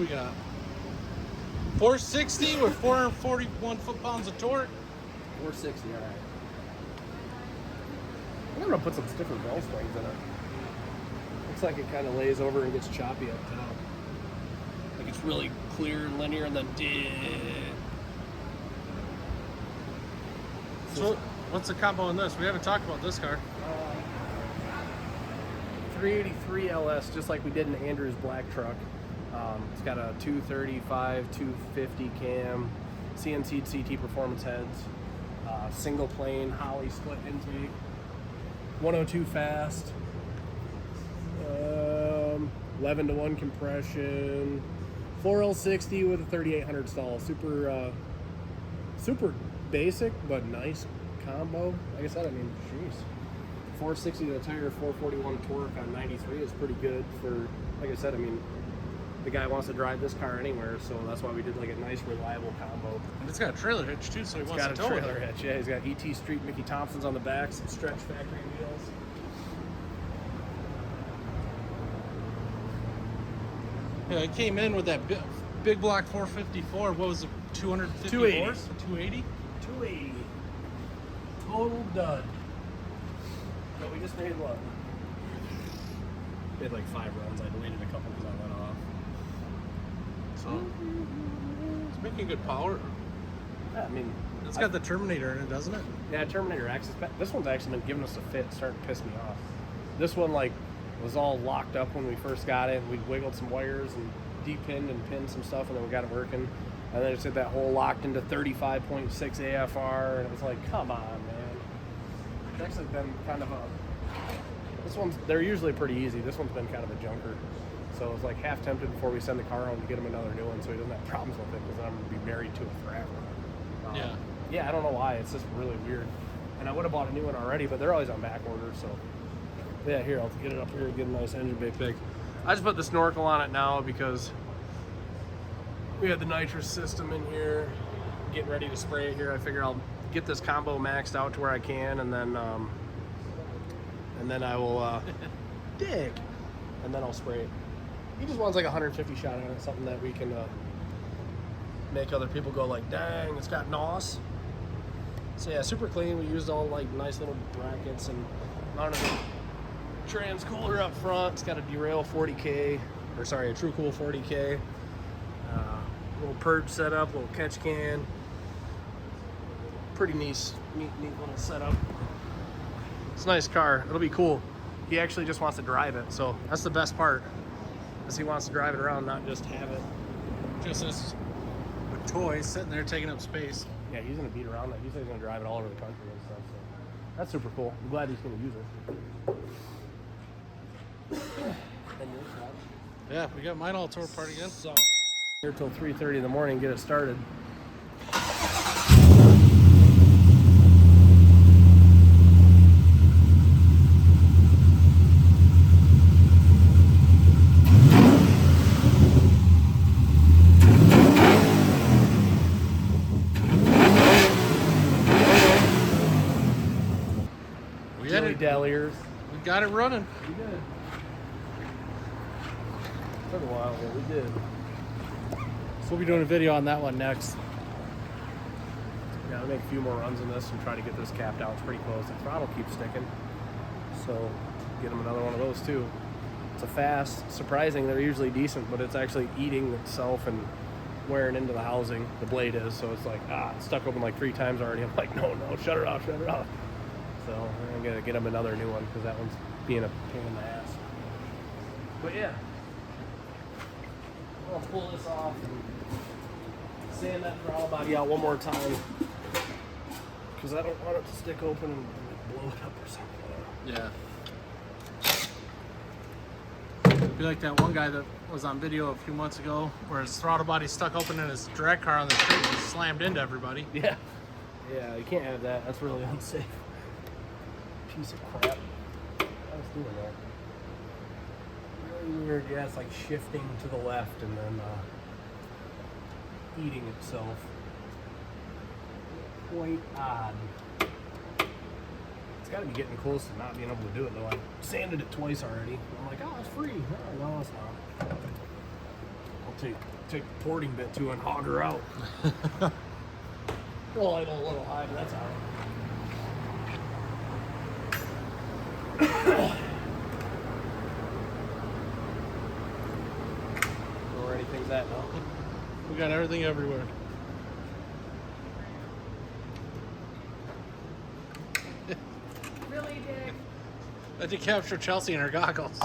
we got? 460 with 441 foot-pounds of torque. 460, all right. I'm gonna put some different bell springs in it. Looks like it kind of lays over and gets choppy up top. Like it's really clear and linear, and then So what's the combo in this? We haven't talked about this car. 383 LS, just like we did in Andrew's black truck. It's got a 235, 250 cam, CNC CT performance heads, single plane Holley split intake, 102 fast, 11 to 1 compression, 4L60 with a 3800 stall. Super basic but nice combo. Like I said, I mean, jeez. 460 to the tire, 441 torque on 93 is pretty good for, like I said, I mean, the guy wants to drive this car anywhere, so that's why we did like a nice, reliable combo. And it's got a trailer hitch too, so he wants to tow it. It's got a trailer hitch, yeah. He's got ET Street Mickey Thompsons on the back, some stretch factory wheels. Yeah, it came in with that big block 454. What was it? 250 horse? 280? 280. Total dud. But we just made what? We had like 5 runs. I deleted a couple because I went off. So it's making good power. Yeah, I mean, it's got the Terminator in it, doesn't it? Yeah, Terminator X. This one's actually been giving us a fit, starting to piss me off. This one like was all locked up when we first got it. We wiggled some wires and de-pinned and pinned some stuff, and then we got it working. And then it said that hole locked into 35.6 AFR, and it was like, come on, man. It's actually been kind of a. They're usually pretty easy. This one's been kind of a junker. So I was like half tempted before we send the car home to get him another new one so he doesn't have problems with it, because I'm going to be married to it forever. Yeah, I don't know why. It's just really weird. And I would have bought a new one already, but they're always on back order. So yeah, here, I'll get it up here and get a nice engine bay pick. I just put the snorkel on it now because we had the nitrous system in here, getting ready to spray it here. I figure I'll get this combo maxed out to where I can, and then I will dig, and then I'll spray it. He just wants like 150 shot on it, something that we can make other people go like, dang, it's got NOS. So yeah, super clean. We used all like nice little brackets and mounted a trans cooler up front. It's got a derail 40K, or sorry, a True Cool 40K. Little purge setup, little catch can. Pretty neat little setup. It's a nice car. It'll be cool. He actually just wants to drive it, so that's the best part. Is he wants to drive it around, not just have it. Just as a toy sitting there taking up space. Yeah, he's gonna beat around that. He said he's gonna drive it all over the country and stuff. So that's super cool. I'm glad he's gonna use it. Yeah, we got mine all tore apart again. So here till 3:30 in the morning, get it started. Ears. We got it running. We did. Took a while, but we did. So we'll be doing a video on that one next. Yeah, I'll make a few more runs in this and try to get this capped out. It's pretty close. The throttle keeps sticking. So get them another one of those too. It's a fast, surprising, they're usually decent, but it's actually eating itself and wearing into the housing. The blade is, so it's like, it's stuck open like 3 times already. I'm like, no, shut it off. So I'm gonna get him another new one because that one's being a pain in the ass. But yeah, I'll pull this off and sand that throttle body out one more time because I don't want it to stick open and blow it up or something. Yeah. Be like that one guy that was on video a few months ago where his throttle body stuck open in his drag car on the street and slammed into everybody. Yeah, you can't have that. That's really unsafe. Piece of crap. I was doing that. Really weird. Yeah, it's like shifting to the left and then eating itself. Quite odd. It's got to be getting close to not being able to do it though. I sanded it twice already. I'm like, oh, it's free. No, it's not. I'll take the porting bit to and hog her out. Well, I know a little high, but that's all right. Where anything's at now? We got everything everywhere. Really, Dick? I did capture Chelsea in her goggles.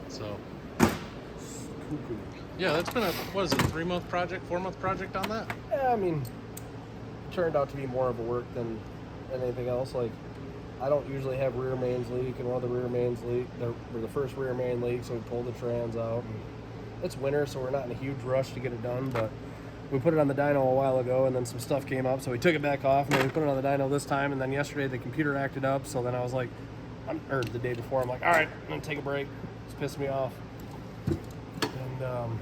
So, yeah, that's been a, what is it, 3-month project, 4-month project on that? Yeah, I mean, it turned out to be more of a work than anything else. Like, I don't usually have rear mains leak, and one of the rear mains leak, the first rear main leak, so we pulled the trans out. And it's winter, so we're not in a huge rush to get it done, but we put it on the dyno a while ago, and then some stuff came up, so we took it back off, and then we put it on the dyno this time, and then yesterday the computer acted up, so then I was like, or the day before, I'm like, all right, I'm gonna take a break. It's pissed me off. And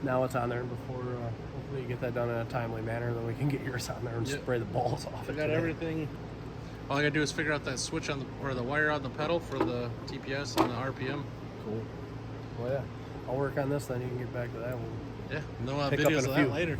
now it's on there before, hopefully you get that done in a timely manner, then we can get yours on there and Yep. spray the balls off. I got everything. All I gotta do is figure out that switch on the, or the wire on the pedal for the TPS and the RPM. Cool. Well, yeah. I'll work on this, then you can get back to that one. Yeah, no Pick up videos in a of that few. later.